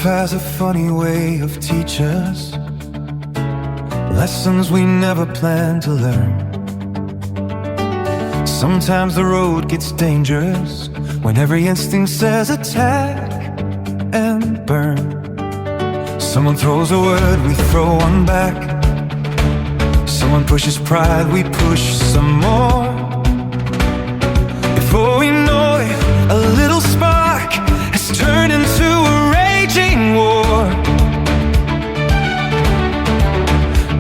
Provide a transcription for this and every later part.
Life has a funny way of teaching us lessons we never planned to learn. Sometimes the road gets dangerous when every instinct says attack and burn. Someone throws a word, we throw one back. Someone pushes pride, we push some more. Before we know it, a little spark has turned into a raging war.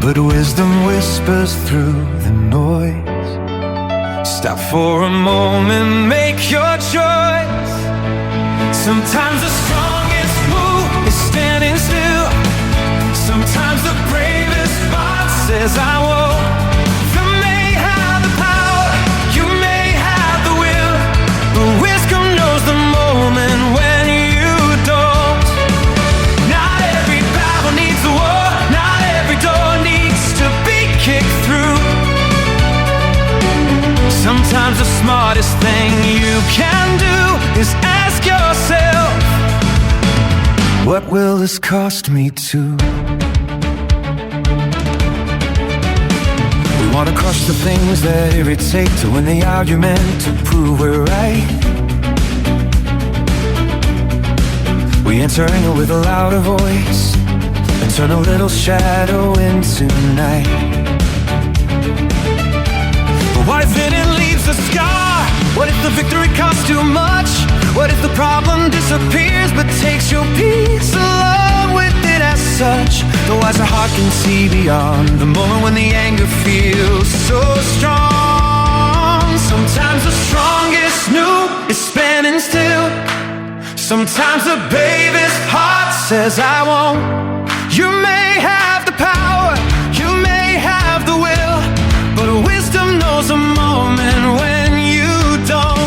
But wisdom whispers through the noise. Stop for a moment, make your choice. Sometimes the strongest move is standing still. Sometimes the bravest heart says I won't. You may have the power, you may have the will, but wisdom knows the moment when you don't. Not every battle needs a war, not every door needs to be kicked through. Sometimes the smartest thing you can do is ask yourself, what will this cost me to? We want to crush the things that irritate, to win the argument, to prove we're right. We enter anger with a louder voice and turn a little shadow into night. But what if it leaves a scar? What if the victory costs too much? What if the problem disappears but takes your peace along with it as such? The wiser heart can see beyond the moment when the anger feels so strong. Sometimes the strongest move is standing still. Sometimes the bravest heart says I won't. You may have the power, you may have the will, but wisdom knows a moment when you don't.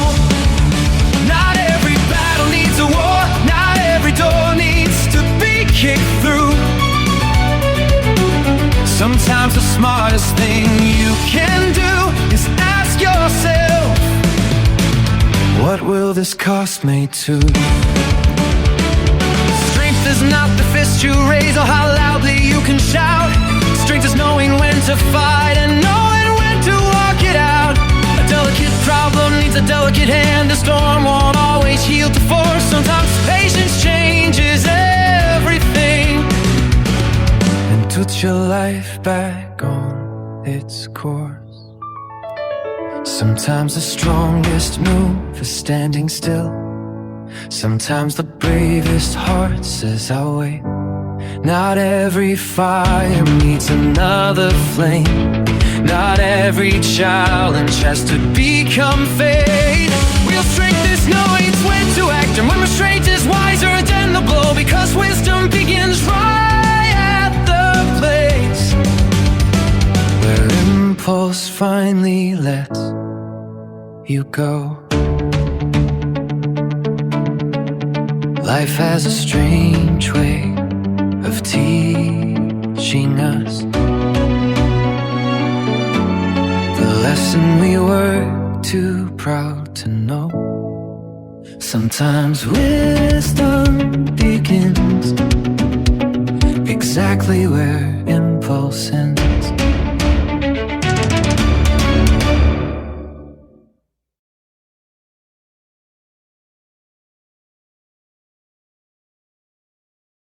Not every battle needs a war, not every door needs to be kicked through. Sometimes the smartest thing you can do is ask yourself, what will this cost me to? Strength is not the fist you raise or how loudly you can shout. Strength is knowing when to fight and knowing when to walk it out. A delicate problem needs a delicate hand. The storm won't always yield to force. Sometimes patience changes everything and puts your life back on its course. Sometimes the strongest move is standing still. Sometimes the bravest heart says I'll wait. Not every fire meets another flame. Not every challenge has to become fate. Real strength is knowing when to act, and when restraint is wiser than the blow, because wisdom begins right at the place where impulse finally lets you go. Life has a strange way of teaching us the lesson we were too proud to know. Sometimes wisdom begins exactly where impulse ends.